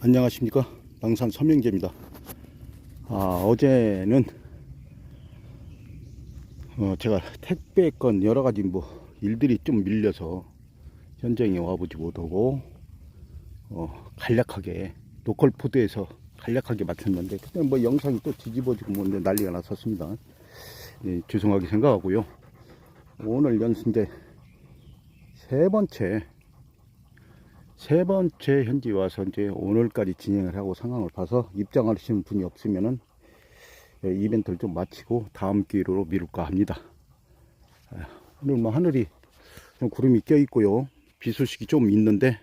안녕하십니까, 양산 서명재입니다. 어제는 제가 택배 건 여러가지 일들이 좀 밀려서 현장에 와보지 못하고 간략하게 로컬 푸드에서 간략하게 맡았는데, 그때 영상이 또 뒤집어지고 뭔데 난리가 났었습니다. 네, 죄송하게 생각하고요. 오늘 연습인데 세 번째 현지 와서 이제 오늘까지 진행을 하고 상황을 봐서 입장하시는 분이 없으면은 이벤트를 좀 마치고 다음 기회로 미룰까 합니다. 오늘 하늘이 좀 구름이 껴 있고요. 비 소식이 좀 있는데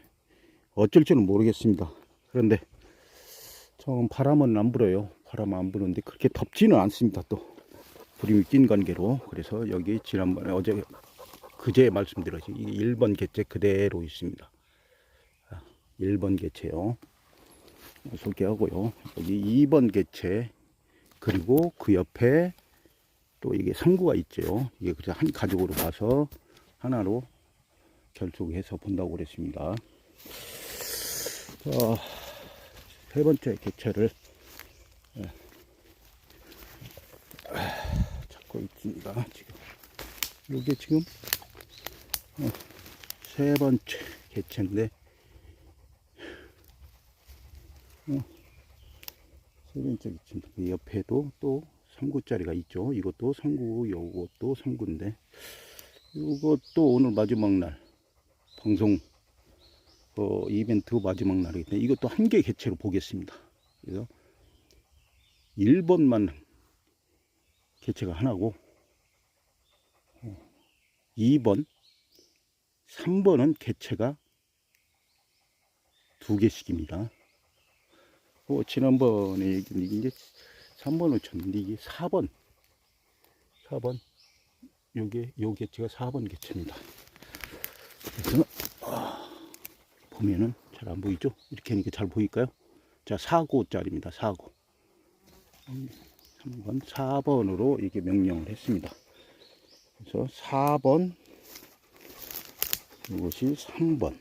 어쩔 줄은 모르겠습니다. 그런데 좀 바람은 안 불어요. 바람은 안 부는데 그렇게 덥지는 않습니다. 또 구름이 낀 관계로. 그래서 여기 지난번에 그제 말씀드렸죠. 이 1번 개체 그대로 있습니다. 1번 개체요. 소개하고요. 여기 2번 개체, 그리고 그 옆에 또 이게 3구가 있죠. 이게 그냥 한 가족으로 봐서 하나로 결속해서 본다고 그랬습니다. 세 번째 개체를 찾고 있습니다. 지금 이게 지금 세 번째 개체인데, 세 번째 개체인데 그 옆에도 또 3구짜리가 있죠. 이것도 3구, 이것도 3구인데, 이것도 오늘 마지막 날 방송 이벤트 마지막 날이기 때문에 이것도 한 개 개체로 보겠습니다. 그래서 1번만 개체가 하나고 2번, 3번은 개체가 두 개씩입니다. 지난번에 이게 3번을 쳤는데 이게 4번, 요 개체가 4번 개체입니다. 그래서 보면은 잘 안 보이죠? 이렇게 하니까 잘 보일까요? 자, 4구짜리입니다. 4구. 3번, 4번으로 이게 명령을 했습니다. 그래서 4번, 이것이 3번.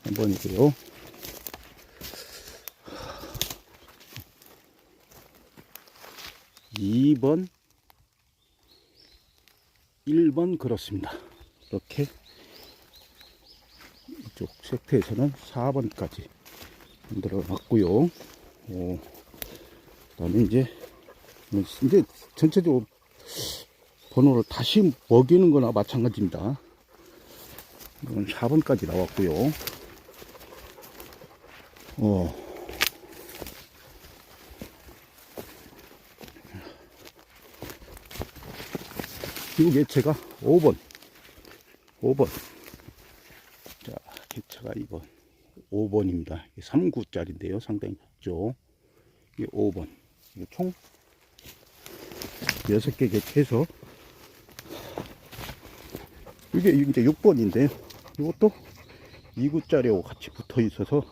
3번이고요. 2번, 1번 그렇습니다. 이렇게 이쪽 세트에서는 4번까지 만들어 놨고요. 그 다음에 이제 전체적으로 번호를 다시 먹이는 거나 마찬가지입니다. 이건 4번까지 나왔고요. 이 개체가 5번. 자, 개체가 이번 5번입니다. 3구짜리인데요. 상당히 작죠. 이게 5번. 이게 총 6개 개체해서 이게 이제 6번인데요. 이것도 2구짜리하고 같이 붙어 있어서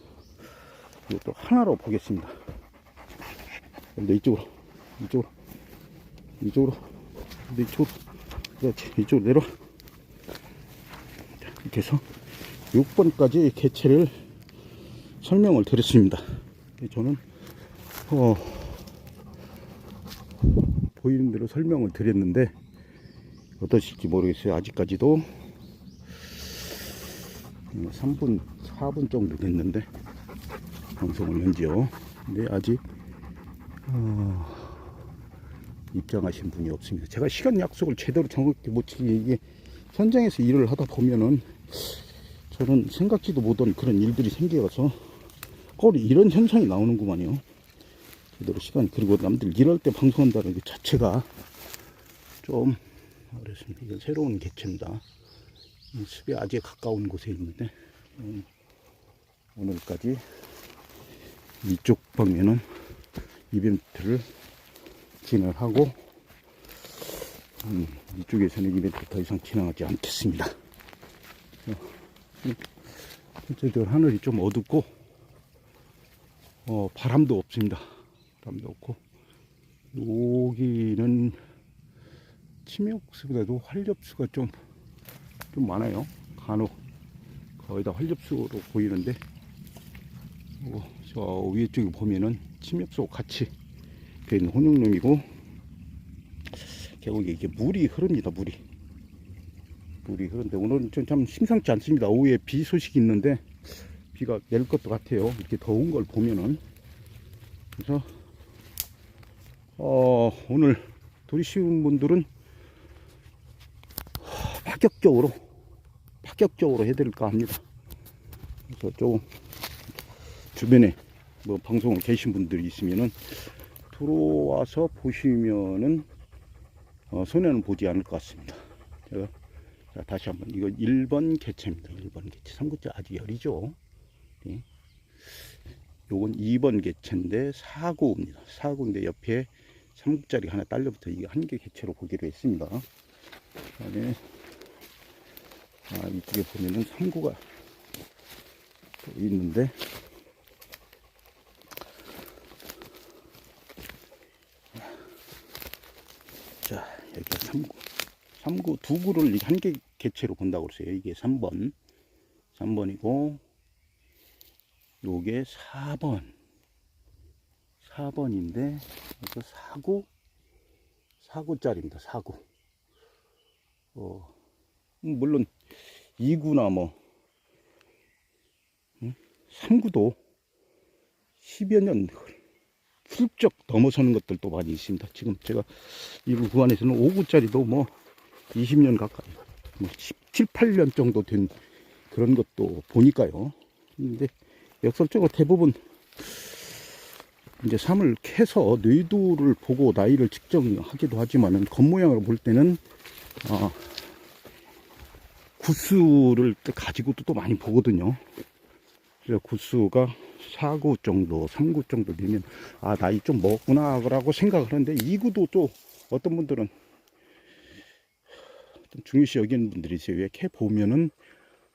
이것도 하나로 보겠습니다. 근데 이쪽으로 그렇지, 이쪽으로 내려. 이렇게 해서 6번까지 개체를 설명을 드렸습니다. 저는 보이는 대로 설명을 드렸는데 어떠실지 모르겠어요. 아직까지도 3분 4분 정도 됐는데 방송을 연지요. 근데 아직 입장하신 분이 없습니다. 제가 시간 약속을 제대로 정확히 못 지키게, 이게 현장에서 일을 하다 보면은 저는 생각지도 못한 그런 일들이 생겨서 꼭 이런 현상이 나오는구만요. 제대로 시간, 그리고 남들 일할 때 방송한다는 게 자체가 좀 어렵습니다. 이건 새로운 개체입니다. 숲에 아주 가까운 곳에 있는데 오늘까지 이쪽 방면은 이벤트를 진행하고 이쪽에서는 이벤트 더 이상 진행하지 않겠습니다. 전체적으로 하늘이 좀 어둡고 바람도 없습니다. 바람도 없고, 여기는 침엽수보다도 활엽수가 좀 많아요. 간혹 거의 다 활엽수로 보이는데 저 위에 쪽에 보면은 침엽소 같이 되어 있는 혼용룡이고, 계곡에 이게 물이 흐릅니다. 물이 흐르는데 오늘은 좀 심상치 않습니다. 오후에 비 소식이 있는데 비가 내릴 것도 같아요. 이렇게 더운 걸 보면은. 그래서 오늘 들으시는 분들은 파격적으로 해드릴까 합니다. 그래서 조금 주변에 뭐 방송을 계신 분들이 있으면은 들어와서 보시면은 손해는 보지 않을 것 같습니다. 제가 자, 다시 한번 이거 1번 개체입니다. 1번 개체. 3구째 아직 열이죠. 네. 요건 2번 개체인데 4구입니다. 4구인데 옆에 3구짜리 하나 딸려붙어 이게 한 개 개체로 보기로 했습니다. 그다음에 이쪽에 보면은 3구가 있는데, 자, 여기가 3구 2구를 한 개 개체로 본다고 그랬어요. 이게 3번이고 요게 4번인데 이거 4구짜리입니다. 4구. 물론 2구나 뭐 3구도 10여 년 훌쩍 넘어서는 것들도 많이 있습니다. 지금 제가 이 구간에서는 5구짜리도 뭐 20년 가까이, 뭐 17, 8년 정도 된 그런 것도 보니까요. 근데 역설적으로 대부분 이제 삶을 캐서 뇌도를 보고 나이를 측정하기도 하지만은 겉모양으로 볼 때는 구수를 가지고도 또 많이 보거든요. 그래서 구수가 4구 정도, 3구 정도 되면 나이 좀 먹구나 라고 생각을 하는데, 2구도 또 어떤 분들은 좀 중요시 여기는 분들이 있어요. 왜 캐 보면은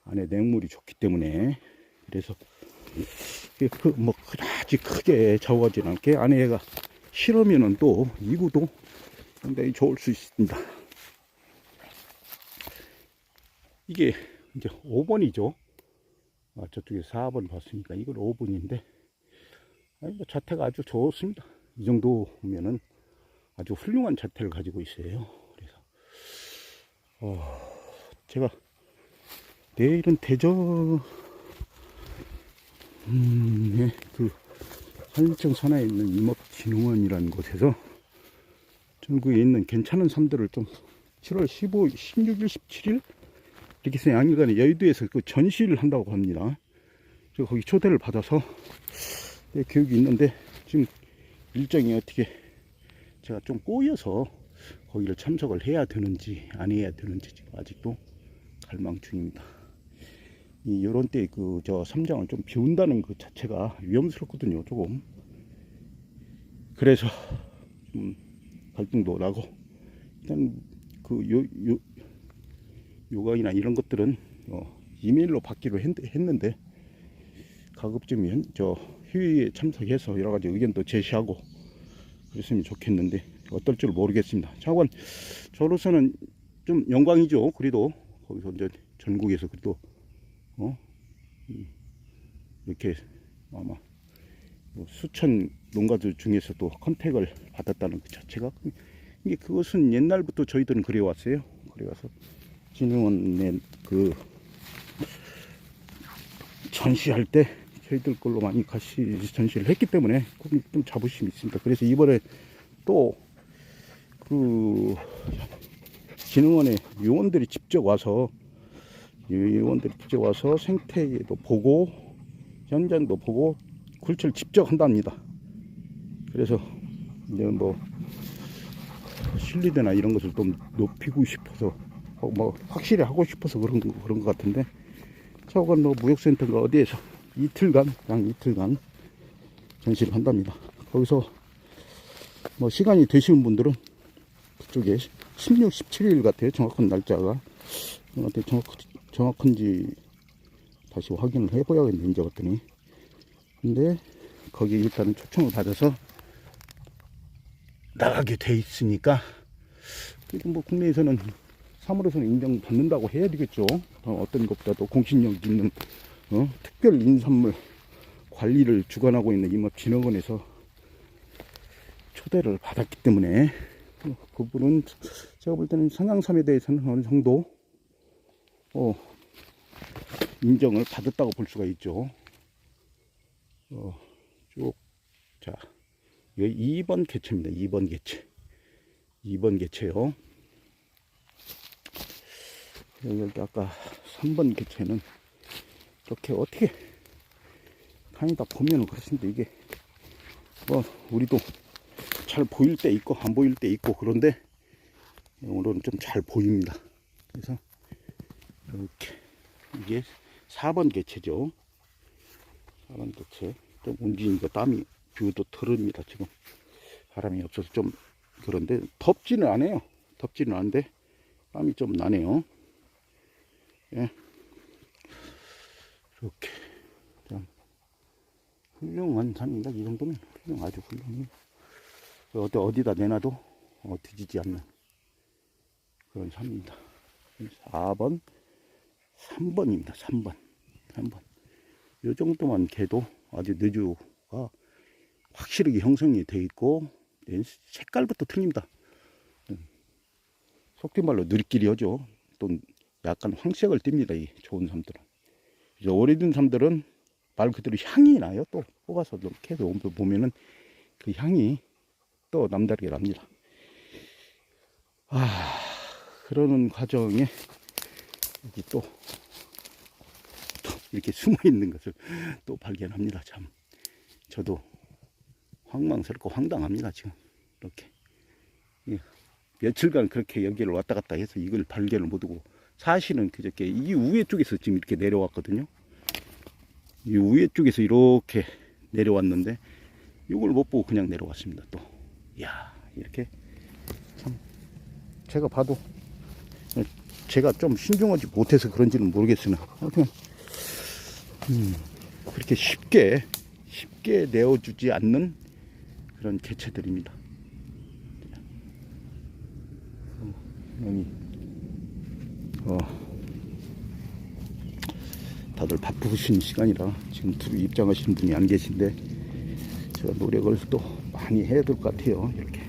안에 냉물이 좋기 때문에. 그래서 뭐 아주 크게 좌우하지는 않게 안에 얘가 실으면은 또 2구도 상당히 좋을 수 있습니다. 이게 이제 5번이죠. 저쪽에 4번 봤으니까 이건 5번인데, 뭐 자태가 아주 좋습니다. 이 정도 보면은 아주 훌륭한 자태를 가지고 있어요. 그래서 제가 내일은 대전 그 산청 산하에 있는 임업진흥원이라는 곳에서 전국에 있는 괜찮은 삶들을 좀 7월 15, 16일, 17일 이렇게 해서 양일간에 여의도에서 그 전시를 한다고 합니다. 제가 거기 초대를 받아서 교육이 있는데, 지금 일정이 어떻게 제가 좀 꼬여서 거기를 참석을 해야 되는지 안 해야 되는지 지금 아직도 갈망 중입니다. 요런 때 저 삼장을 좀 비운다는 그 자체가 위험스럽거든요, 조금. 그래서 좀 갈등도 나고, 일단 요강이나 이런 것들은 이메일로 받기로 했는데, 가급적이면 회의에 참석해서 여러 가지 의견도 제시하고 그랬으면 좋겠는데 어떨 줄 모르겠습니다. 차관 저로서는 좀 영광이죠. 그래도 거기서 이제 전국에서 그래도 이렇게 아마 수천 농가들 중에서도 컨택을 받았다는 그 자체가, 이게 그것은 옛날부터 저희들은 그래왔어요. 그래와서 진흥원에 그 전시할 때 저희들 걸로 많이 같이 전시를 했기 때문에 좀 자부심이 있습니다. 그래서 이번에 또 그 진흥원에 요원들이 직접 와서 생태도 보고 현장도 보고 굴처를 직접 한답니다. 그래서 이제 뭐 신뢰도나 이런 것을 좀 높이고 싶어서, 뭐 확실히 하고 싶어서 그런 것 같은데, 차관 뭐 무역센터인가 어디에서 양 이틀간 전시를 한답니다. 거기서 뭐 시간이 되시는 분들은 그쪽에 16, 17일 같아요. 정확한 날짜가. 저한테 정확한지 다시 확인을 해봐야겠네, 이제 봤더니. 근데 거기 일단은 초청을 받아서 나가게 돼 있으니까, 그리고 뭐 국내에서는 3월에서는 인정받는다고 해야 되겠죠. 어떤 것보다도 공신력 있는 특별 인산물 관리를 주관하고 있는 임업진흥원에서 초대를 받았기 때문에 그분은 제가 볼 때는 산양삼에 대해서는 어느 정도 인정을 받았다고 볼 수가 있죠. 쭉, 자, 이게 2번 개체입니다. 2번 개체. 2번 개체요. 여기 아까 3번 개체는 이렇게 어떻게 다니다 보면 그렇습니다. 이게 우리도 잘 보일 때 있고 안 보일 때 있고 그런데 오늘은 좀 잘 보입니다. 그래서 이렇게 이게 4번 개체죠. 4번 개체. 좀 움직이니까 땀이 뷰도 털읍니다. 지금 바람이 없어서 좀 그런데 덥지는 않아요. 덥지는 않은데 땀이 좀 나네요. 예. 이렇게 좀 훌륭한 산입니다. 이 정도면 아주 훌륭해요. 어디다 내놔도 뒤지지 않는 그런 산입니다. 4번, 3번입니다. 3번. 이 정도만 개도 아주 느주가 확실하게 형성이 되어 있고 색깔부터 틀립니다. 속된 말로 느리끼리 하죠. 또 약간 황색을 띱니다. 이 좋은 삶들은. 오래된 삶들은 말 그대로 향이 나요. 또 뽑아서 이렇게 보면은 그 향이 또 남다르게 납니다. 그러는 과정에 여기 또 이렇게 숨어 있는 것을 또 발견합니다. 참 저도 황망스럽고 황당합니다. 지금 이렇게 며칠간 그렇게 여기를 왔다 갔다 해서 이걸 발견을 못하고 사실은 그저께 이 우회 쪽에서 지금 이렇게 내려왔거든요. 이 우회 쪽에서 이렇게 내려왔는데 이걸 못 보고 그냥 내려왔습니다. 또 이렇게 참 제가 봐도 제가 좀 신중하지 못해서 그런지는 모르겠으나 그냥 그렇게 쉽게 내어주지 않는 그런 개체들입니다. 여기 다들 바쁘신 시간이라 지금 둘이 입장하시는 분이 안 계신데 제가 노력을 또 많이 해야 될 것 같아요. 이렇게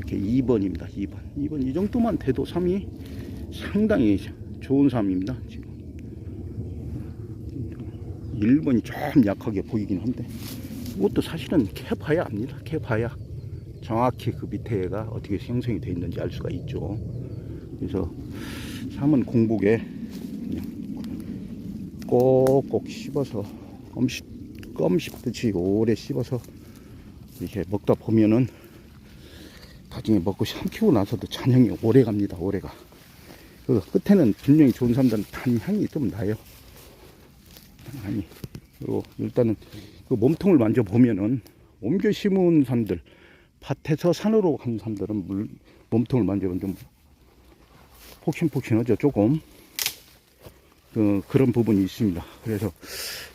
2번입니다. 2번 이 정도만 돼도 삶이 상당히 좋은 삶입니다. 지금 1번이 좀 약하게 보이긴 한데 이것도 사실은 캐봐야 압니다. 캐봐야 정확히 그 밑에가 어떻게 형성이 되어 있는지 알 수가 있죠. 그래서 3은 공복에 그냥 꼭꼭 씹어서 껌 씹듯이 오래 씹어서 이렇게 먹다 보면은 나중에 먹고 삼키고 나서도 잔향이 오래 갑니다. 오래가. 그 끝에는 분명히 좋은 사람들은 단향이 좀 나요. 그리고 일단은 그 몸통을 만져보면은 옮겨 심은 사람들, 밭에서 산으로 간 사람들은 몸통을 만져보면 좀 폭신폭신하죠. 조금. 그런 부분이 있습니다. 그래서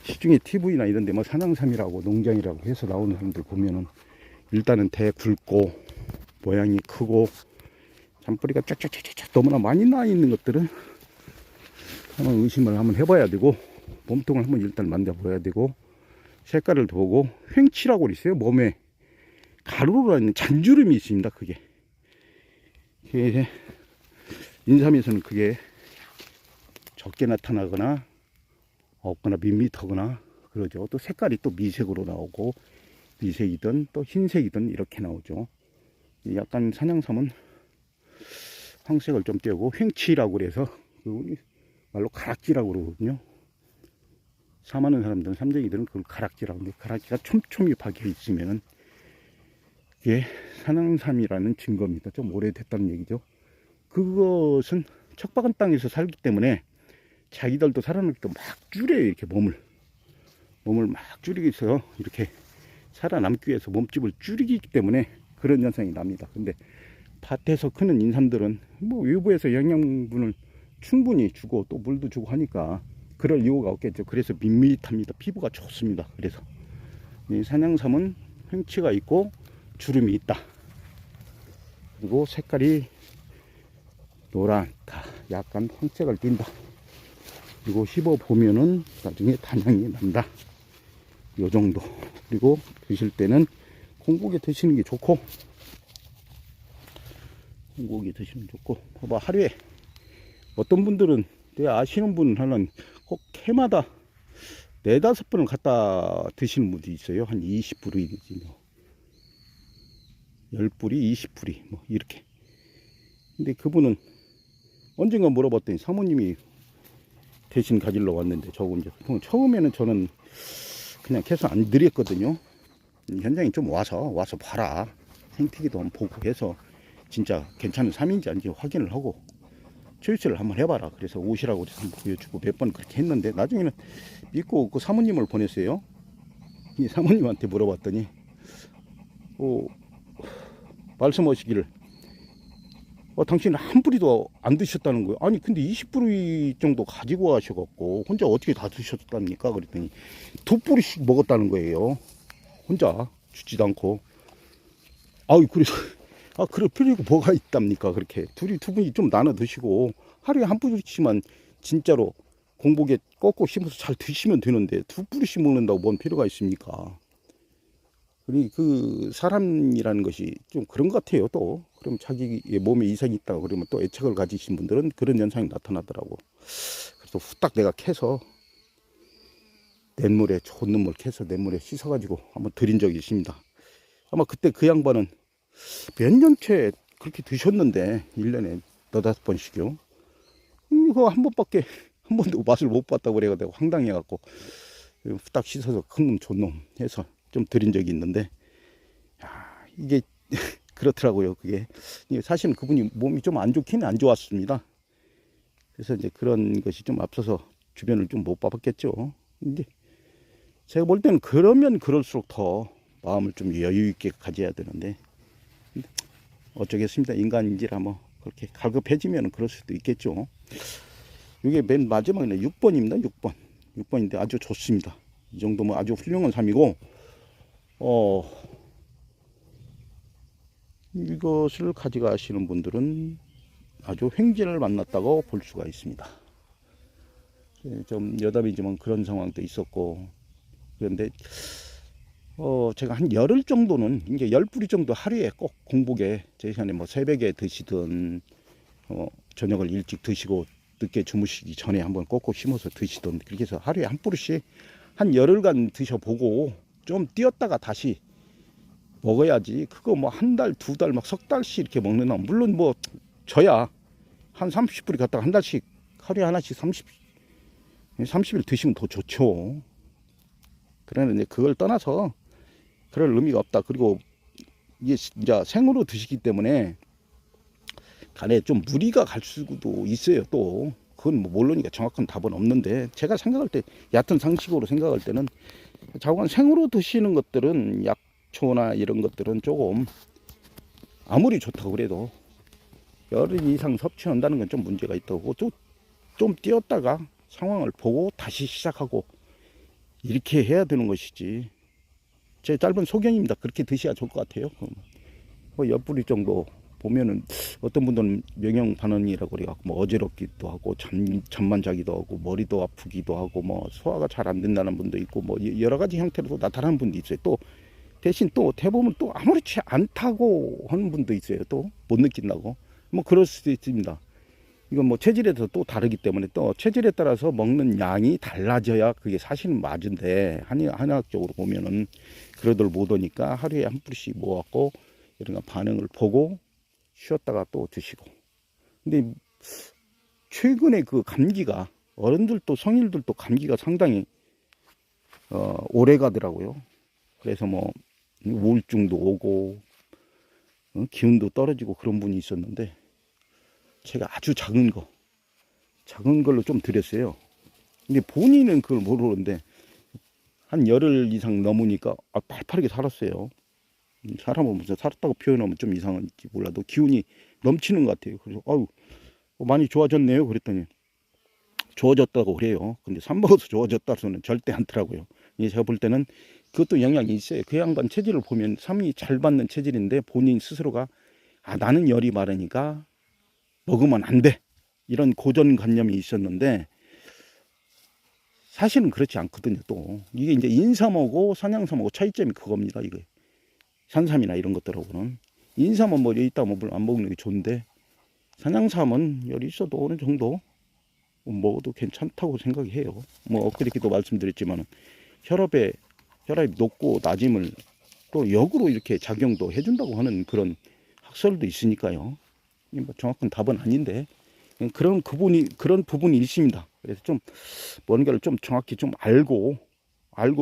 시중에 TV나 이런 데 뭐 산양삼이라고 농장이라고 해서 나오는 사람들 보면은 일단은 대 굵고 모양이 크고 잔뿌리가 쫙쫙쫙쫙 너무나 많이 나 있는 것들은 한번 의심을 한번 해봐야 되고 몸통을 한번 일단 만져봐야 되고 색깔을 보고 횡치라고 있어요. 몸에 가루로 있는 잔주름이 있습니다. 그게 인삼에서는 그게 적게 나타나거나 없거나 밋밋하거나 그러죠. 또 색깔이 또 미색으로 나오고 미색이든 또 흰색이든 이렇게 나오죠. 약간 산양삼은 황색을 좀 떼고 횡치라고 그래서 우리 말로 가락지라고 그러거든요. 삼하는 사람들은 삼쟁이들은 그걸 가락지라고 하는데 가락지가 촘촘히 박혀 있으면은 이게 산양삼이라는 증거입니다. 좀 오래됐다는 얘기죠. 그것은 척박한 땅에서 살기 때문에 자기들도 살아남기 막 줄여요. 이렇게 몸을 막 줄이기 위해서 이렇게 살아남기 위해서 몸집을 줄이기 때문에 그런 현상이 납니다. 근데 밭에서 크는 인삼들은 뭐 외부에서 영양분을 충분히 주고 또 물도 주고 하니까 그럴 이유가 없겠죠. 그래서 밋밋합니다. 피부가 좋습니다. 그래서 이 산양삼은 횡치가 있고 주름이 있다. 그리고 색깔이 노랗다. 약간 황색을 띈다. 그리고 씹어 보면은 나중에 단향이 난다. 요 정도. 그리고 드실 때는 콩고기 드시는 게 좋고, 콩고기 드시면 좋고, 봐봐, 하루에 어떤 분들은, 내가 아시는 분은 꼭 해마다 4-5번을 갖다 드시는 분도 있어요. 한 20뿌리지, 뭐. 10뿌리, 20뿌리, 뭐, 이렇게. 근데 그분은 언젠가 물어봤더니 사모님이 대신 가지러 왔는데, 저거 이제, 처음에는 저는 그냥 계속 안 드렸거든요. 현장에 좀 와서 봐라. 생태기도 한번 보고 해서, 진짜 괜찮은 삶인지 아닌지 확인을 하고, 초이스를 한번 해봐라. 그래서 오시라고 한번 보여주고 몇 번 그렇게 했는데, 나중에는 믿고 그 사모님을 보냈어요. 이 사모님한테 물어봤더니, 말씀하시기를, 당신은 한 뿌리도 안 드셨다는 거예요. 아니, 근데 20뿌리 정도 가지고 가셔갖고, 혼자 어떻게 다 드셨답니까? 그랬더니, 2뿌리씩 먹었다는 거예요. 혼자 주지도 않고. 그래서, 그럴 필요가 뭐가 있답니까? 그렇게. 두 분이 좀 나눠 드시고, 하루에 한 뿌리씩만 진짜로 공복에 꺾고 씹어서 잘 드시면 되는데, 2뿌리씩 먹는다고 뭔 필요가 있습니까? 그 사람이라는 것이 좀 그런 것 같아요. 또 그럼 자기 몸에 이상이 있다고 그러면 또 애착을 가지신 분들은 그런 현상이 나타나더라고. 그래서 후딱 내가 캐서 냇물에, 좋은 눈물 캐서 냇물에 씻어가지고 한번 드린 적이 있습니다. 아마 그때 그 양반은 몇 년째 그렇게 드셨는데, 1년에 4-5번씩이요. 그거 한 번도 맛을 못 봤다고 그래가지고 황당해갖고 후딱 씻어서 큰 놈 좋은 놈 해서 좀 드린 적이 있는데, 이게 그렇더라고요. 그게 사실은 그분이 몸이 좀 안 좋기는 안 좋았습니다. 그래서 이제 그런 것이 좀 앞서서 주변을 좀 못 봐봤겠죠. 근데 제가 볼 때는 그러면 그럴수록 더 마음을 좀 여유 있게 가져야 되는데, 어쩌겠습니다. 인간인지라 뭐 그렇게 갈급해지면 그럴 수도 있겠죠. 이게 맨 마지막에는 6번입니다. 6번인데 아주 좋습니다. 이 정도면 아주 훌륭한 삶이고, 이것을 가져가시는 분들은 아주 횡재를 만났다고 볼 수가 있습니다. 좀 여담이지만 그런 상황도 있었고, 그런데 제가 한 열흘 정도는, 이제 10뿌리 정도 하루에 꼭 공복에, 제 시간에 뭐 새벽에 드시든 저녁을 일찍 드시고 늦게 주무시기 전에 한번 꼭꼭 심어서 드시던, 그렇게 해서 하루에 한 뿌리씩 한 열흘간 드셔보고 좀 뛰었다가 다시 먹어야지. 그거 뭐 한 달, 2달, 막 석 달씩 이렇게 먹는 놈, 물론 뭐 저야 한 30뿌리 갖다가 한 달씩 하루에 하나씩 30일 드시면 더 좋죠. 그러는데 그걸 떠나서 그럴 의미가 없다. 그리고 이게 진짜 생으로 드시기 때문에 간에 좀 무리가 갈 수도 있어요. 또 그건 뭐 모르니까 정확한 답은 없는데, 제가 생각할 때, 얕은 상식으로 생각할 때는 자관 생으로 드시는 것들은, 약초나 이런 것들은 조금 아무리 좋다고 그래도 열흘 이상 섭취한다는 건 좀 문제가 있다고, 좀 뛰었다가 상황을 보고 다시 시작하고 이렇게 해야 되는 것이지. 제 짧은 소견입니다. 그렇게 드셔야 좋을 것 같아요. 뭐 옆구리 정도 보면은 어떤 분들은 명형 반응이라고 그래갖고 뭐 어지럽기도 하고 잠만 자기도 하고 머리도 아프기도 하고 뭐 소화가 잘 안 된다는 분도 있고 뭐 여러 가지 형태로 나타나는 분도 있어요. 또 대신 또 대부분 또 아무렇지 않다고 하는 분도 있어요. 또 못 느낀다고. 뭐 그럴 수도 있습니다. 이건 뭐 체질에 서 또 다르기 때문에, 또 체질에 따라서 먹는 양이 달라져야 그게 사실은 맞은데, 한의학적으로 보면은 그러들 못하니까 하루에 한 뿌리씩 모아갖고 이런 거 반응을 보고 쉬었다가 또 드시고. 근데 최근에 그 감기가, 어른들도 성인들도 감기가 상당히 오래 가더라고요. 그래서 뭐 우울증도 오고 기운도 떨어지고 그런 분이 있었는데, 제가 아주 작은 걸로 좀 드렸어요. 근데 본인은 그걸 모르는데 한 열흘 이상 넘으니까 팔팔하게 살았어요. 사람은 무슨 살았다고 표현하면 좀 이상한지 몰라도 기운이 넘치는 것 같아요. 그래서 많이 좋아졌네요. 그랬더니 좋아졌다고 그래요. 근데 산 먹어서 좋아졌다고는 절대 않더라고요. 제가 볼 때는 그것도 영향이 있어요. 그 양반 체질을 보면 삶이 잘 받는 체질인데, 본인 스스로가 나는 열이 마르니까 먹으면 안 돼, 이런 고정관념이 있었는데, 사실은 그렇지 않거든요. 또 이게 이제 인삼하고 산양삼하고 차이점이 그겁니다. 이거 산삼이나 이런 것들하고는 인삼은 뭐 여기 있다 뭐 안 먹는 게 좋은데 산양삼은 열이 있어도 어느 정도 먹어도 괜찮다고 생각해요. 뭐 엊그저께도 말씀드렸지만 혈압이 높고 낮음을 또 역으로 이렇게 작용도 해준다고 하는 그런 학설도 있으니까요. 뭐 정확한 답은 아닌데 그런 부분이 있습니다. 그래서 좀 뭔가를 좀 정확히 좀 알고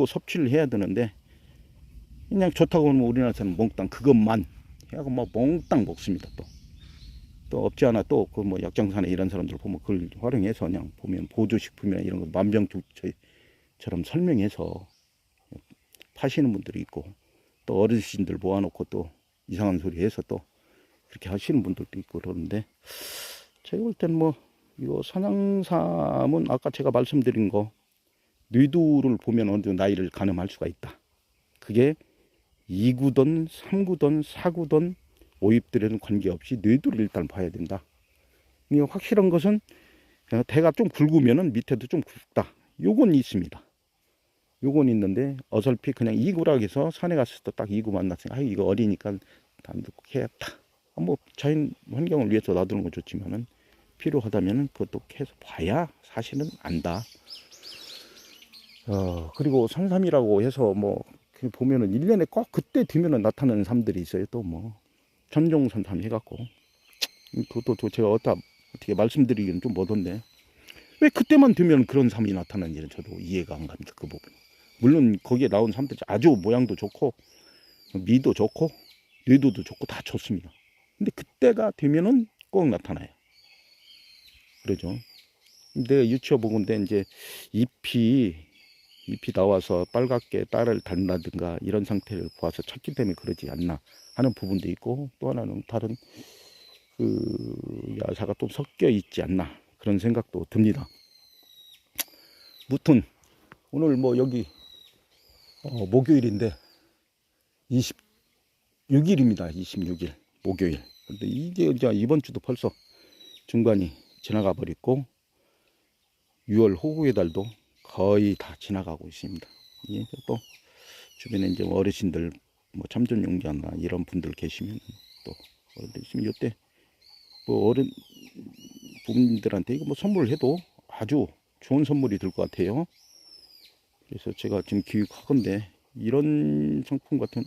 섭취를 해야 되는데 그냥 좋다고 하면 우리나라에서는 몽땅 그것만 해갖고 뭐 몽땅 먹습니다. 또 없지 않아 또 그 뭐 약장사나 이런 사람들 보면 그걸 활용해서 그냥 보면 보조식품이나 이런 거 만병통치처럼 설명해서 파시는 분들이 있고 또 어르신들 모아놓고 또 이상한 소리 해서 또 그렇게 하시는 분들도 있고 그러는데 제가 볼 땐 뭐 이거 산양삼은 아까 제가 말씀드린 거 뇌두를 보면 어느 정도 나이를 가늠할 수가 있다. 그게 2구든 3구든 4구든 5입들에는 관계없이 뇌두를 일단 봐야 된다. 이게 확실한 것은 대가 좀 굵으면은 밑에도 좀 굵다. 요건 있습니다. 요건 있는데 어설피 그냥 2구라 해서 산에 갔을 때 딱 2구 만났으니까 이거 어리니까 다음도 꼭 해야겠다. 뭐 자연 환경을 위해서 놔두는 건 좋지만은 필요하다면 그것도 계속 봐야 사실은 안다. 그리고 산삼이라고 해서 뭐 보면은 1년에 꼭 그때 되면은 나타나는 삶들이 있어요. 또 뭐 전종 산삼 해갖고 그것도 제가 어떻게 말씀드리기는 좀 뭐던데 왜 그때만 되면 그런 삶이 나타나는지는 저도 이해가 안 갑니다. 그 부분. 물론 거기에 나온 삶들 아주 모양도 좋고 미도 좋고 뇌도도 좋고 다 좋습니다. 근데 그때가 되면은 꼭 나타나요. 그러죠. 내가 유치원 보건데 이제 잎이 나와서 빨갛게 딸을 단다든가 이런 상태를 보아서 찾기 때문에 그러지 않나 하는 부분도 있고 또 하나는 다른 그 야사가 또 섞여 있지 않나 그런 생각도 듭니다. 무튼 오늘 뭐 여기 목요일인데 26일입니다. 26일 목요일. 근데 이게 이제 이번 주도 벌써 중반이 지나가 버렸고 6월 호국의 달도 거의 다 지나가고 있습니다. 이게 또 주변에 이제 어르신들 뭐 참전용자나 이런 분들 계시면 또 어르신 이때 뭐 어른 부모님들한테 이거 뭐 선물을 해도 아주 좋은 선물이 될 것 같아요. 그래서 제가 지금 기획하건데 이런 상품 같은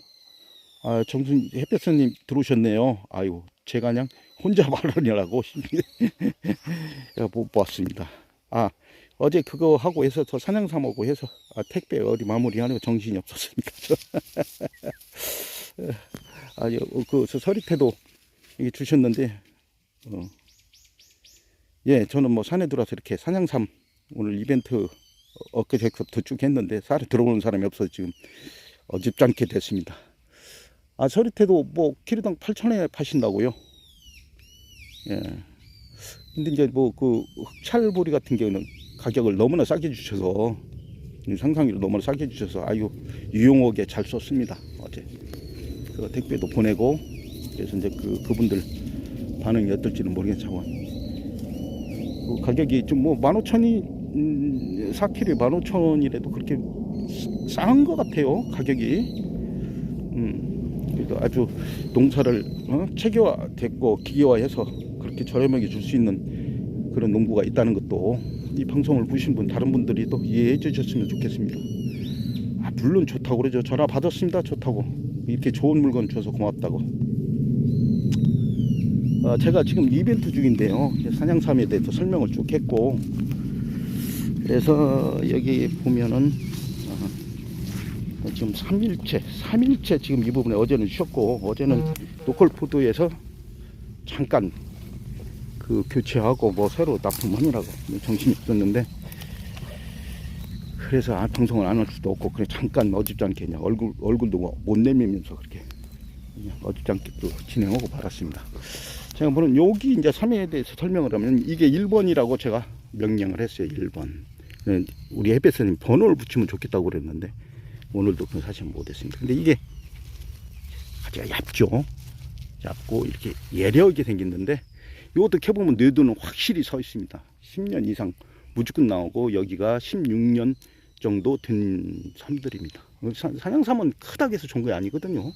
정순 햇볕선님 들어오셨네요. 아유 제가 그냥 혼자 말하느라고 못 봤습니다. 어제 그거 하고 해서 저 산양삼하고 해서 택배 어디 마무리하는 거 정신이 없었습니다. 그 서리태도 이게 주셨는데 예 저는 뭐 산에 들어와서 이렇게 산양삼 오늘 이벤트 엊그제부터 쭉 했는데 산에 들어오는 사람이 없어서 지금 어집잖게 됐습니다. 서리태도 뭐 키로당 8,000원에 파신다고요? 예. 근데 이제 뭐 그 흑찰보리 같은 경우는 가격을 너무나 싸게 주셔서 상상률 너무나 싸게 주셔서 아유 유용하게 잘 썼습니다. 어제 그 택배도 보내고 그래서 이제 그분들 반응이 어떨지는 모르겠지만 그 가격이 좀 뭐 15,000이 4kg에 15,000원이라도 그렇게 싼 것 같아요. 가격이 그래도 아주 농사를 체계화됐고 기계화해서 그렇게 저렴하게 줄 수 있는 그런 농부가 있다는 것도 이 방송을 보신 분 다른 분들이 또 이해해 주셨으면 좋겠습니다. 물론 좋다고 그러죠. 전화 받았습니다. 좋다고 이렇게 좋은 물건 줘서 고맙다고. 제가 지금 이벤트 중인데요. 산양삼에 대해서 설명을 쭉 했고 그래서 여기 보면은 지금 3일째 지금 이 부분에 어제는 쉬었고 어제는 로컬푸드에서 잠깐 그 교체하고 뭐 새로 납품하느라고 정신이 없었는데 그래서 방송을 안 할 수도 없고 그래 잠깐 어줍잖게 그냥 얼굴도 못 내밀면서 그렇게 그냥 어줍잖게 또 진행하고 말았습니다. 제가 보는 여기 이제 3회에 대해서 설명을 하면 이게 1번이라고 제가 명령을 했어요. 1번. 우리 햇볕선님 번호를 붙이면 좋겠다고 그랬는데 오늘도 그건 사실 못했습니다. 근데 이게 아주 얇죠. 얇고 이렇게 예려하게 생겼는데 이것도 켜보면 뇌도는 확실히 서 있습니다. 10년 이상 무조건 나오고 여기가 16년 정도 된 삼들입니다. 산양삼은 크다고 해서 좋은 게 아니거든요.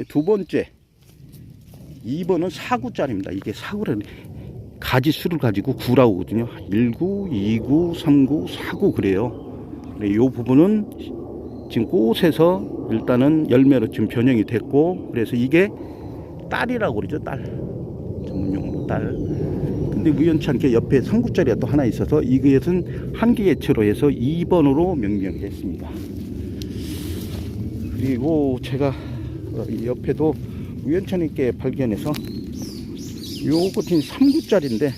두 번째 2번은 사구짜리입니다. 이게 사구를 가지 수를 가지고 9라고 하거든요. 19, 29, 39, 49 그래요. 이 부분은 지금 꽃에서 일단은 열매로 지금 변형이 됐고, 그래서 이게 딸이라고 그러죠. 딸. 전문용어로 딸. 근데 우연치 않게 옆에 3구짜리가 또 하나 있어서 이것은 한계개체로 해서 2번으로 명명했습니다. 그리고 제가 옆에도 우연치 않게 발견해서 요것은 3구짜리인데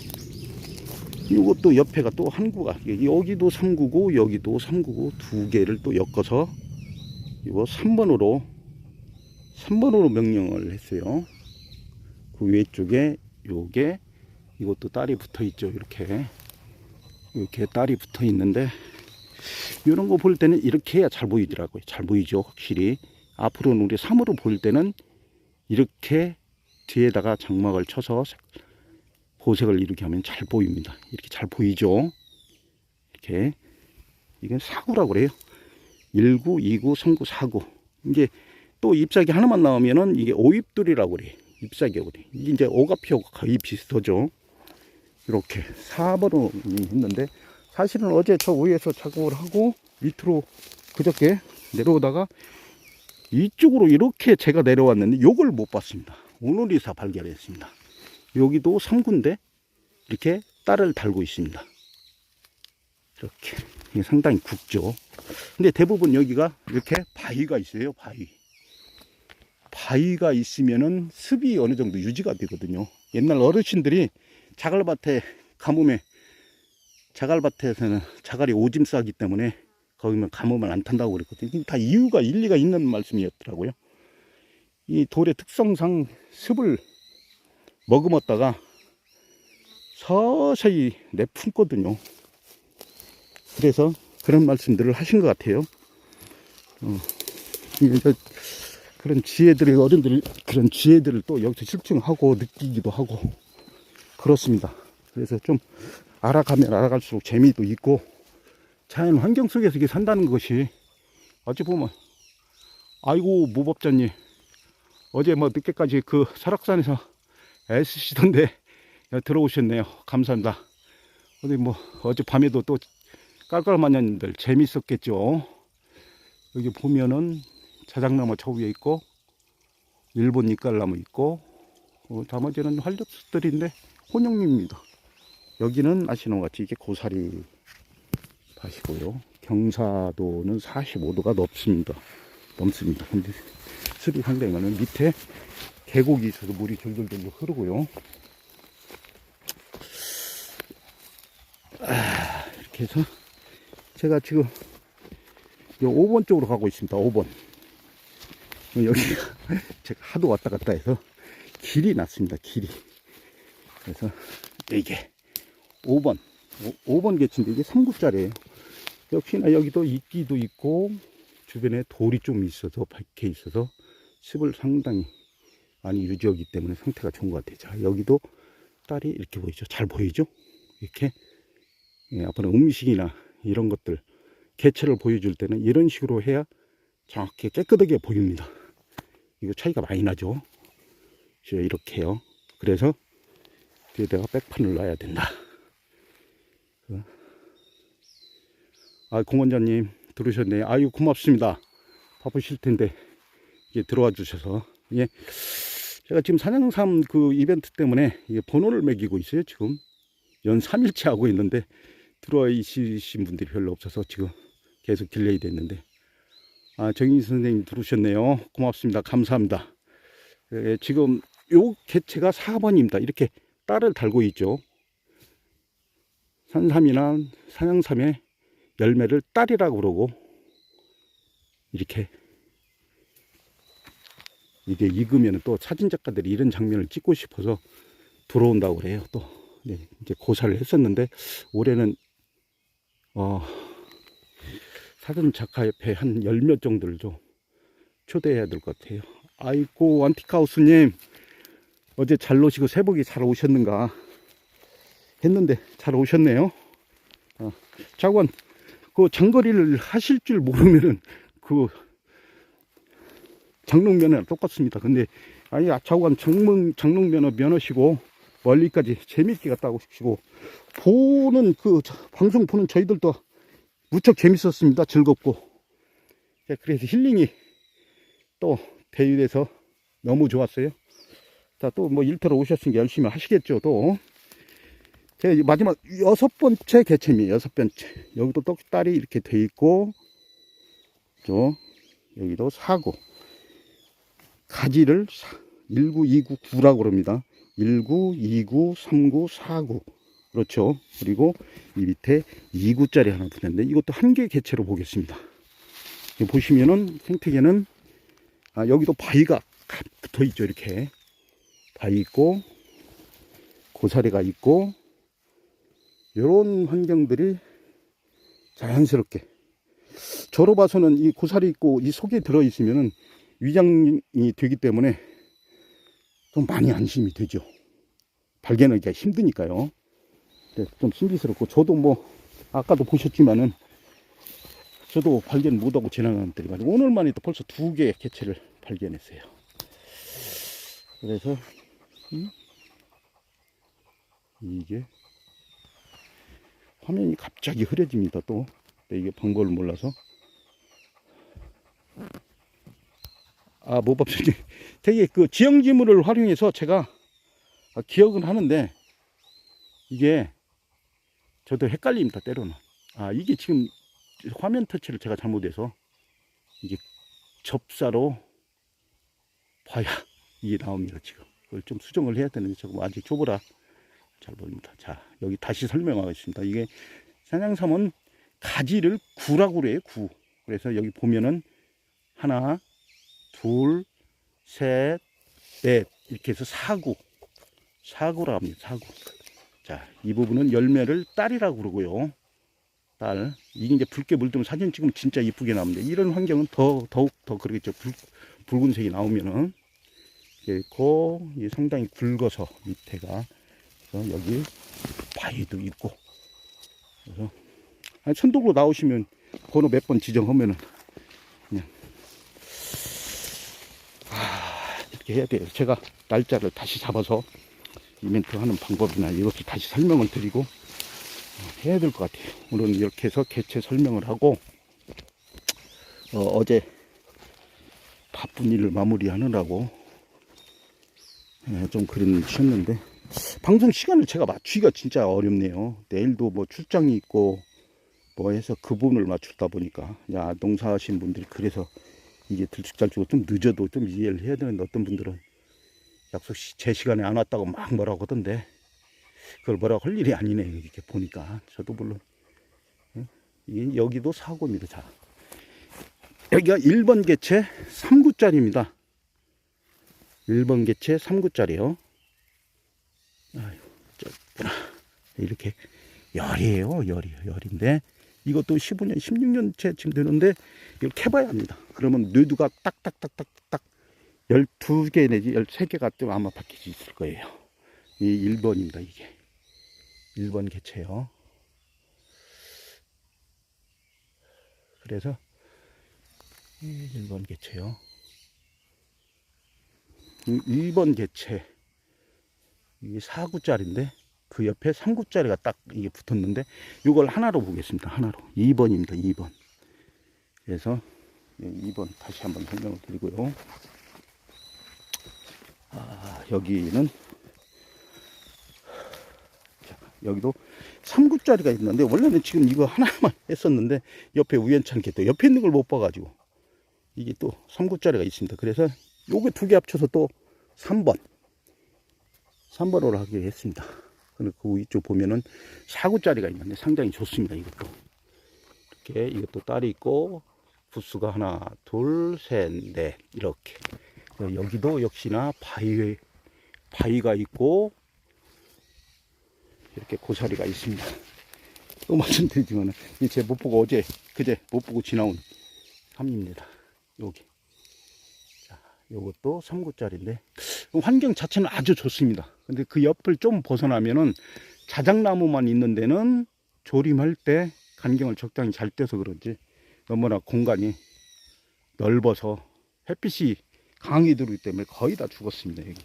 이것도 옆에가 또 한 구가, 여기도 3구고 여기도 3구고 두 개를 또 엮어서 이거 3번으로 명령을 했어요. 그 위쪽에 요게 이것도 딸이 붙어 있죠. 이렇게 딸이 붙어 있는데 이런 거 볼 때는 이렇게 해야 잘 보이더라고요. 잘 보이죠. 확실히 앞으로는 우리 3으로 볼 때는 이렇게 뒤에다가 장막을 쳐서 보색을 이렇게 하면 잘 보입니다. 이렇게 잘 보이죠. 이렇게 이건 4구라고 그래요. 19, 29, 39, 49. 이게 또 잎사귀 하나만 나오면은 이게 오잎돌이라고 그래요. 잎사귀가 그래. 이게 이제 오가피하고 거의 비슷하죠. 이렇게 4번으로 했는데 사실은 어제 저 위에서 작업을 하고 밑으로 그저께 내려오다가 이쪽으로 이렇게 제가 내려왔는데 요걸 못 봤습니다. 오늘 이사 발견했습니다. 여기도 3구인데 이렇게 딸을 달고 있습니다. 이렇게 이게 상당히 굵죠. 근데 대부분 여기가 이렇게 바위가 있어요. 바위가 있으면은 습이 어느 정도 유지가 되거든요. 옛날 어르신들이 자갈밭에 가뭄에, 자갈밭에서는 자갈이 오줌 싸기 때문에 거기면 가뭄을 안 탄다고 그랬거든요. 다 이유가 일리가 있는 말씀이었더라고요. 이 돌의 특성상 습을 머금었다가 서서히 내품거든요. 그래서 그런 말씀들을 하신 것 같아요. 그런 지혜들이, 어른들 그런 지혜들을 또 여기서 실증하고 느끼기도 하고 그렇습니다. 그래서 좀 알아가면 알아갈수록 재미도 있고, 자연 환경 속에서 이렇게 산다는 것이 어찌 보면, 아이고 무법자님 어제 뭐 늦게까지 그 설악산에서 애쓰시던데 들어오셨네요. 감사합니다. 어디 뭐 어젯밤에도 또 깔깔마냐님들 재밌었겠죠. 여기 보면은 자작나무 저 위에 있고 일본 이깔나무 있고, 나머지는 활엽수들인데 혼용입니다. 여기는 아시는 것 같이 이게 고사리 밭이고요. 경사도는 45도가 넘습니다. 근데 습이 상당히 많은, 밑에 계곡이 있어서 물이 졸졸졸 흐르고요. 이렇게 해서 제가 지금 요 5번 쪽으로 가고 있습니다. 5번. 여기가 제가 하도 왔다 갔다 해서 길이 났습니다. 길이. 그래서 이게 5번 개체인데 이게 3구짜리예요. 역시나 여기도 이끼도 있고 주변에 돌이 좀 있어서 박혀 있어서 습을 상당히 많이 유지하기 때문에 상태가 좋은 것 같아요. 자, 여기도 딸이 이렇게 보이죠. 잘 보이죠? 이렇게. 앞으로 음식이나 이런 것들 개체를 보여줄 때는 이런 식으로 해야 정확히 깨끗하게 보입니다. 이거 차이가 많이 나죠. 이렇게요. 그래서 뒤에다가 백판을 놔야 된다. 공원장님 들으셨네요. 아유 고맙습니다. 바쁘실 텐데 이게 들어와 주셔서. 예, 제가 지금 산양삼 그 이벤트 때문에 번호를 매기고 있어요. 지금 연 3일째 하고 있는데 들어와 있으신 분들이 별로 없어서 지금 계속 딜레이 됐는데, 정인 선생님 들으셨네요. 고맙습니다. 감사합니다. 지금 요 개체가 4번입니다. 이렇게 딸을 달고 있죠. 산삼이나 산양삼의 열매를 딸이라고 그러고, 이렇게 이게 익으면 또 사진작가들이 이런 장면을 찍고 싶어서 들어온다고 그래요. 또 이제 고사를 했었는데 올해는 사진작가협회 한 10몇 정도를 좀 초대해야 될 것 같아요. 아이고 안티카우스님 어제 잘 노시고 새벽에 잘 오셨는가 했는데 잘 오셨네요. 자관, 그 장거리를 하실 줄 모르면은 그 장롱면허랑 똑같습니다. 근데 아니 자관 장롱면허 면허시고 멀리까지 재밌게 갔다 오시고 보는 그 방송 보는 저희들도 무척 재밌었습니다. 즐겁고. 그래서 힐링이 또 대유돼서 너무 좋았어요. 자, 또 뭐 일터로 오셨으니까 열심히 하시겠죠. 또 제가 마지막 6번째 개체입니다. 6번째. 여기도 떡다리 이렇게 돼 있고, 여기도 사구. 가지를 19, 29, 9라고 그럽니다. 19, 29, 39, 49. 그렇죠. 그리고 이 밑에 2구짜리 하나 붙었는데 이것도 한 개 개체로 보겠습니다. 보시면은 생태계는 여기도 바위가 붙어 있죠. 이렇게 바위 있고 고사리가 있고 이런 환경들이 자연스럽게 저로 봐서는 이 고사리 있고 이 속에 들어 있으면은 위장이 되기 때문에 좀 많이 안심이 되죠. 발견하기가 힘드니까요. 좀 신기스럽고 저도 뭐 아까도 보셨지만은 저도 발견 못하고 지나가는 들이 많이 오늘만 해도 벌써 2개의 개체를 발견했어요. 그래서 이게 화면이 갑자기 흐려집니다. 또 이게 방법을 몰라서 모밥선님 되게 그 지형지물을 활용해서 제가 기억은 하는데 이게 저도 헷갈립니다. 때로는 이게 지금 화면 터치를 제가 잘못해서 이게 접사로 봐야 이게 나옵니다. 지금 그걸 좀 수정을 해야 되는데 조금 아직 좁으라 잘 보입니다. 자, 여기 다시 설명하겠습니다. 이게 산양삼은 가지를 구라고 그래요. 구. 그래서 여기 보면은 하나, 둘, 셋, 넷 이렇게 해서 사구라고 합니다. 사구. 자, 이 부분은 열매를 딸이라고 그러고요. 딸. 이게 이제 붉게 물들면 사진 찍으면 진짜 이쁘게 나옵니다. 이런 환경은 더욱 더 그러겠죠. 붉은색이 나오면은. 그리고 상당히 굵어서 밑에가 여기 바위도 있고. 그래서 선도로 나오시면 번호 몇 번 지정하면은 그냥 이렇게 해야 돼요. 제가 날짜를 다시 잡아서 이벤트 하는 방법이나 이것을 다시 설명을 드리고 해야 될 것 같아요. 오늘은 이렇게 해서 개체 설명을 하고 어제 바쁜 일을 마무리하느라고 좀 그런 쉬었는데 방송 시간을 제가 맞추기가 진짜 어렵네요. 내일도 뭐 출장이 있고 뭐 해서 그 부분을 맞추다 보니까 농사하신 분들이 그래서 이게 들쭉날쭉고 좀 늦어도 좀 이해를 해야 되는데 어떤 분들은 약속 제 시간에 안 왔다고 막 뭐라고 하던데 그걸 뭐라고 할 일이 아니네요. 이렇게 보니까 저도 물론 여기도 사고입니다. 자, 여기가 1번 개체 3구짜리입니다. 1번 개체 3구짜리요. 이렇게 열이에요. 열인데 이것도 15년 16년째 지금 되는데 이걸 캐봐야 합니다. 그러면 뇌두가 딱딱딱딱딱 12개 내지 13개가 좀 아마 박혀져 있을 거예요. 이 1번입니다. 이게 1번 개체요. 그래서 1번 개체요. 2번 개체 이게 4구짜리인데 그 옆에 3구짜리가 딱 이게 붙었는데 이걸 하나로 보겠습니다. 하나로 2번입니다. 2번. 그래서 2번 다시 한번 설명을 드리고요. 여기는 여기도 3구짜리가 있는데 원래는 지금 이거 하나만 했었는데 옆에 우연찮게 또 옆에 있는 걸 못 봐가지고 이게 또 3구짜리가 있습니다. 그래서 요게 2개 합쳐서 또 3번으로 하게 했습니다. 그리고 그 위쪽 보면은 4구짜리가 있는데 상당히 좋습니다. 이것도 이렇게 이것도 딸이 있고 부스가 하나 둘 셋 넷 이렇게 여기도 역시나 바위가 있고 이렇게 고사리가 있습니다. 또 말씀드리지만은 제 못 보고 그제 못 보고 지나온 삼입니다. 여기. 자, 요것도 3구짜리인데 환경 자체는 아주 좋습니다. 근데 그 옆을 좀 벗어나면은 자작나무만 있는 데는 조림할 때 간경을 적당히 잘 떼서 그런지 너무나 공간이 넓어서 햇빛이 강하게 들어오기 때문에 거의 다 죽었습니다. 여기.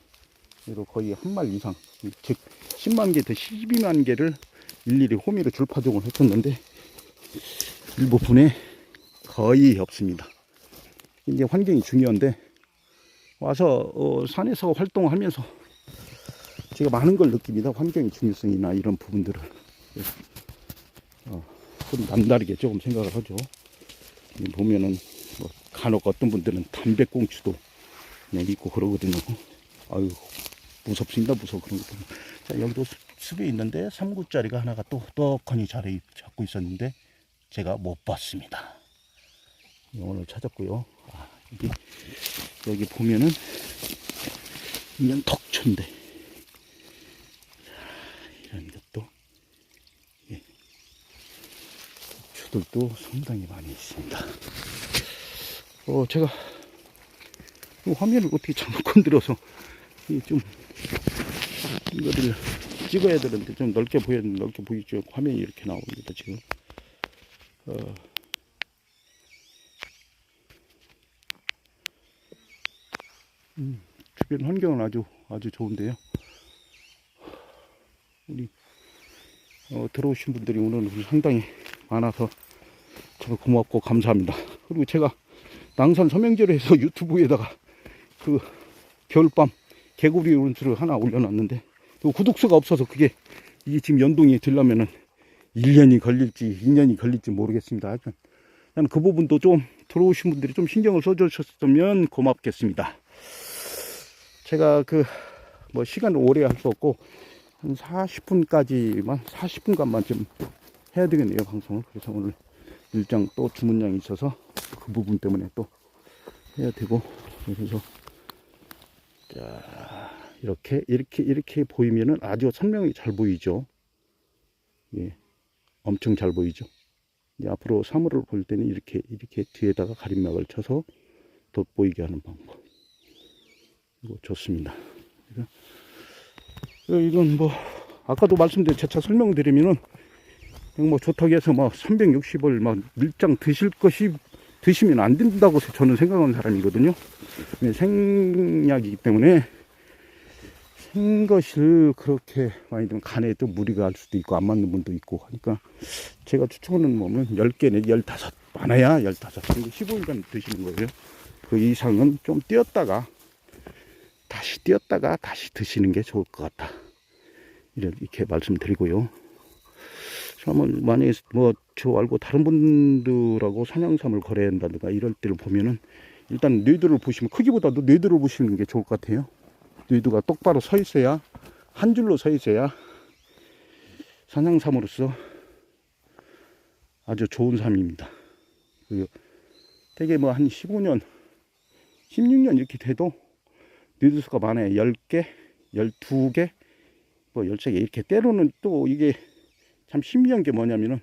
그래도 거의 한 마리 이상, 즉 10만 개에서 12만 개를 일일이 호미로 줄파종을 했었는데 일부분에 거의 없습니다. 이제 환경이 중요한데 와서 산에서 활동하면서 제가 많은 걸 느낍니다. 환경의 중요성이나 이런 부분들을 좀 남다르게 조금 생각을 하죠. 보면은 뭐 간혹 어떤 분들은 담배꽁초도 그냥 있고 그러거든요. 아유 무섭습니다. 무서워 그런 것들. 자, 여기도 숲이 있는데 3구짜리가 하나가 또 떡하니 자리 잡고 있었는데 제가 못 봤습니다. 오늘 찾았고요. 여기 보면은 이건 덕초인데 이런 것도 덕초들도 상당히 많이 있습니다. 제가 이 화면을 어떻게 잘못 건드려서 좀 이거를 찍어야 되는데 좀 넓게 넓게 보이죠. 화면이 이렇게 나옵니다. 지금 주변 환경은 아주 좋은데요. 우리 들어오신 분들이 오늘 상당히 많아서 참 고맙고 감사합니다. 그리고 제가 낭산 서명제로 해서 유튜브에다가 그 겨울밤 개구리 운수를 하나 올려놨는데 또 구독수가 없어서 이게 지금 연동이 되려면은 1년이 걸릴지 2년이 걸릴지 모르겠습니다. 나는 그 부분도 좀 들어오신 분들이 좀 신경을 써주셨으면 고맙겠습니다. 제가 뭐 시간을 오래 할 수 없고 한 40분간만 좀 해야 되겠네요, 방송을. 그래서 오늘 일정 또 주문량이 있어서 그 부분 때문에 또 해야 되고, 그래서 자, 이렇게 보이면은 아주 선명히 잘 보이죠. 예, 엄청 잘 보이죠. 이제 앞으로 사물을 볼 때는 이렇게 뒤에다가 가림막을 쳐서 돋보이게 하는 방법. 이거 좋습니다. 이건 뭐 아까도 말씀드린 제차 설명드리면은 뭐 좋다고 해서 막 360을 막 밀장 드시면 안 된다고 저는 생각하는 사람이거든요. 생약이기 때문에 생것을 그렇게 많이 들면 간에 또 무리가 갈 수도 있고 안 맞는 분도 있고 하니까 제가 추천하는 몸은 10개 내지 15, 많아야 15, 그리고 15일간 드시는 거예요. 그 이상은 좀 뛰었다가 다시 드시는 게 좋을 것 같다. 이렇게 말씀드리고요. 만약에 뭐 저 말고 다른 분들하고 산양삼을 거래해야 한다든가 이럴 때를 보면은 일단 뇌두를 보시면 크기보다도 뇌두를 보시는 게 좋을 것 같아요. 뇌두가 똑바로 서 있어야, 한 줄로 서 있어야 산양삼으로서 아주 좋은 삶입니다. 되게 뭐 한 15년, 16년 이렇게 돼도 뇌두수가 많아요. 10개, 12개, 뭐 13개 이렇게. 때로는 또 이게 참 신기한 게 뭐냐면은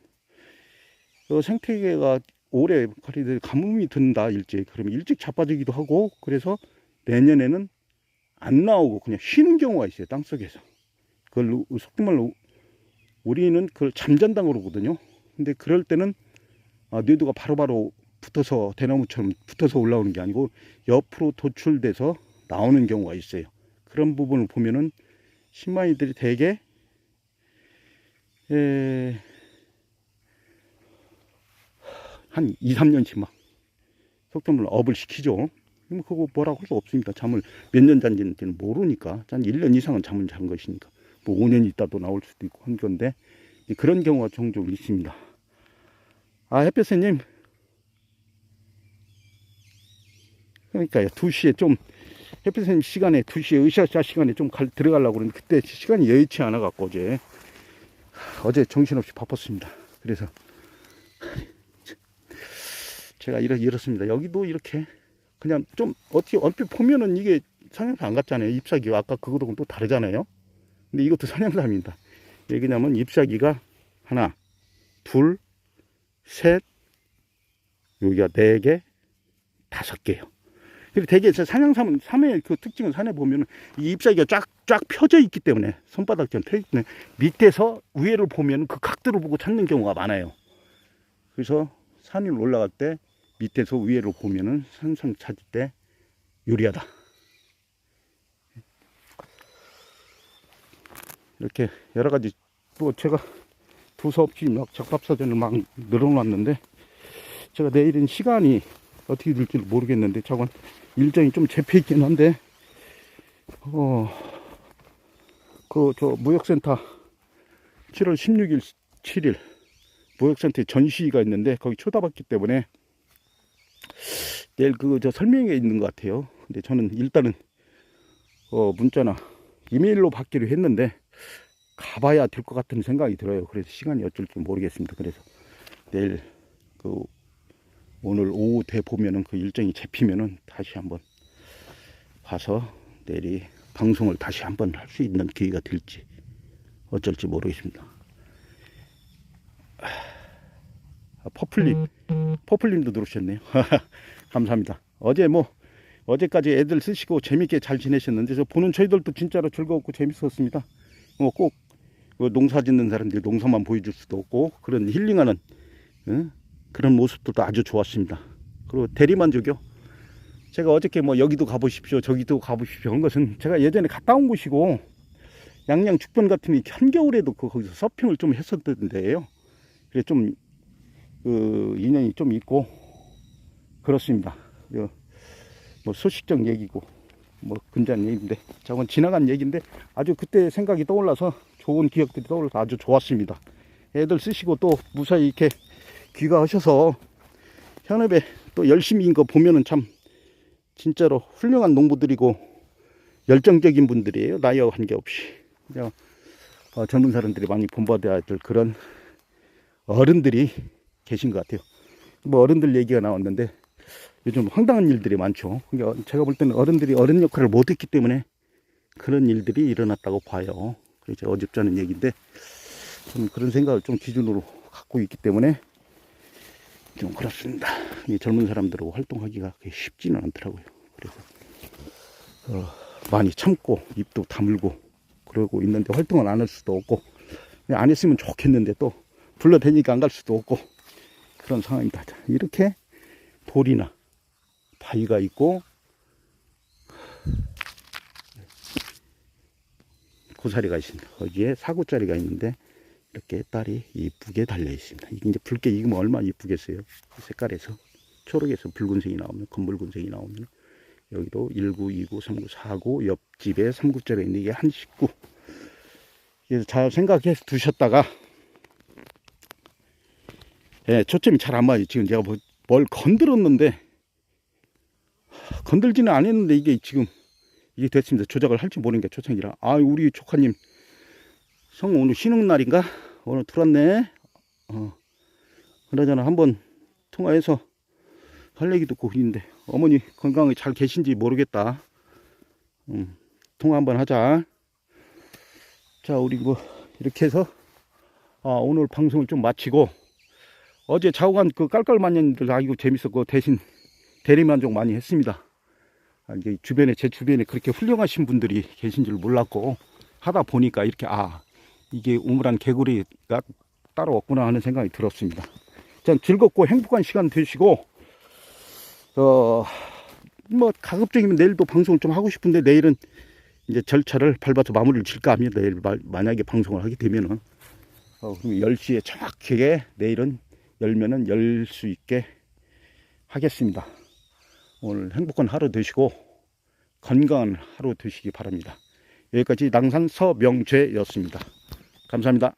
생태계가 오래 가리들 가뭄이 든다 일찍, 그러면 일찍 자빠지기도 하고, 그래서 내년에는 안 나오고 그냥 쉬는 경우가 있어요. 땅속에서. 그걸 속된 말로 우리는 그걸 잠잔다고 그러거든요. 근데 그럴 때는 뇌두가 바로바로 붙어서 대나무처럼 붙어서 올라오는 게 아니고 옆으로 도출돼서 나오는 경우가 있어요. 그런 부분을 보면은 신마이들이 대개 한 2, 3년씩 막 속된 말로 업을 시키죠. 그거 뭐라고 할 수 없습니다. 잠을 몇 년 잔지는 모르니까. 한 1년 이상은 잠을 잔 것이니까. 뭐 5년 있다도 나올 수도 있고 한 건데, 그런 경우가 종종 있습니다. 햇볕님. 그러니까요. 2시에 좀, 햇볕님 시간에 2시에 의사자 시간에 좀 들어가려고 그러는데 그때 시간이 여의치 않아 갖고 어제 정신없이 바빴습니다. 그래서 제가 이렇습니다. 여기도 이렇게 그냥 좀 어떻게 얼핏 보면은 이게 산양삼 안 같잖아요. 잎사귀가 아까 그거하고는 또 다르잖아요. 근데 이것도 산양삼입니다. 왜냐면 잎사귀가 하나, 둘, 셋, 여기가 4개, 5개요. 그리고 대개 산양삼은 삼의 그 특징은 산에 보면은 이 잎사귀가 쫙 펴져 있기 때문에 손바닥처럼 펴 있기 때문에 밑에서 위에를 보면 그 각도를 보고 찾는 경우가 많아요. 그래서 산을 올라갈 때 밑에서 위에를 보면은 산삼 찾을 때 유리하다. 이렇게 여러 가지 또 제가 두서 없이 막 적합사전을 막 늘어놨는데 제가 내일은 시간이 어떻게 될지 모르겠는데 저건 일정이 좀 잡혀 있긴 한데 저 무역센터 7월 16일 7일 무역센터에 전시가 있는데 거기 초대받기 때문에 내일 저 설명회 있는 것 같아요. 근데 저는 일단은 문자나 이메일로 받기로 했는데 가봐야 될 것 같은 생각이 들어요. 그래서 시간이 어쩔지 모르겠습니다. 그래서 내일 오늘 오후 돼 보면은 그 일정이 잡히면은 다시 한번 봐서 내일이 방송을 다시 한번 할 수 있는 기회가 될지 어쩔지 모르겠습니다. 퍼플님도 들어오셨네요. 감사합니다. 어제까지 애들 쓰시고 재밌게 잘 지내셨는데 저 보는 저희들도 진짜로 즐거웠고 재밌었습니다. 꼭 농사 짓는 사람들이 농사만 보여줄 수도 없고 그런 힐링하는 그런 모습들도 아주 좋았습니다. 그리고 대리만족이요. 제가 어저께 여기도 가보십시오 저기도 가보십시오 한 것은 제가 예전에 갔다 온 곳이고 양양 죽변 같은 한겨울에도 거기서 서핑을 좀 했었던 데예요. 그래 좀 인연이 좀 있고 그렇습니다. 소식적 얘기고 근자한 얘기인데 저건 지나간 얘기인데 아주 그때 생각이 떠올라서 좋은 기억들이 떠올라서 아주 좋았습니다. 애들 쓰시고 또 무사히 이렇게 귀가하셔서 현업에 또 열심히인 거 보면은 참 진짜로 훌륭한 농부들이고 열정적인 분들이에요. 나이와 관계없이 젊은 사람들이 많이 본받아야 될 그런 어른들이 계신 것 같아요. 어른들 얘기가 나왔는데 요즘 황당한 일들이 많죠. 그러니까 제가 볼 때는 어른들이 어른 역할을 못했기 때문에 그런 일들이 일어났다고 봐요. 그래서 어줍잖은 얘기인데 저는 그런 생각을 좀 기준으로 갖고 있기 때문에 좀 그렇습니다. 이 젊은 사람들하고 활동하기가 쉽지는 않더라고요. 그래서 많이 참고 입도 다물고 그러고 있는데 활동을 안 할 수도 없고 안 했으면 좋겠는데 또 불러대니까 안 갈 수도 없고 그런 상황입니다. 이렇게 돌이나 바위가 있고 고사리가 있습니다. 거기에 사구짜리가 있는데 이렇게 딸이 이쁘게 달려 있습니다. 이게 이제 붉게 익으면 얼마나 이쁘겠어요. 색깔에서 초록에서 붉은색이 나오면 검붉은색이 나오면 여기도 1구, 2구, 3구, 4구 옆집에 3구짜리가 있는 게 한 식구. 그래서 잘 생각해서 두셨다가 초점이 잘 안 맞아요. 지금 제가 뭘 건드렸는데 건들지는 않았는데 이게 지금 이게 됐습니다. 조작을 할지 모르니까 초창이라. 우리 조카님 성 오늘 쉬는 날인가? 오늘 들어왔네. 그러잖아 한번 통화해서 할 얘기 듣고 있는데 어머니 건강히 잘 계신지 모르겠다. 통화 한번 하자. 자 우리 이렇게 해서 오늘 방송을 좀 마치고 어제 자고간 그 깔깔마녀님들 이거 재밌었고 대신 대리만족 많이 했습니다. 이제 제 주변에 그렇게 훌륭하신 분들이 계신 줄 몰랐고 하다 보니까 이렇게 이게 우물안 개구리가 따로 없구나 하는 생각이 들었습니다. 전 즐겁고 행복한 시간 되시고 가급적이면 내일도 방송을 좀 하고 싶은데 내일은 이제 절차를 밟아서 마무리를 질까 합니다. 내일 만약에 방송을 하게 되면은 10시에 정확하게 내일은 열면은 열 수 있게 하겠습니다. 오늘 행복한 하루 되시고 건강한 하루 되시기 바랍니다. 여기까지 낭산 서명재였습니다. 감사합니다.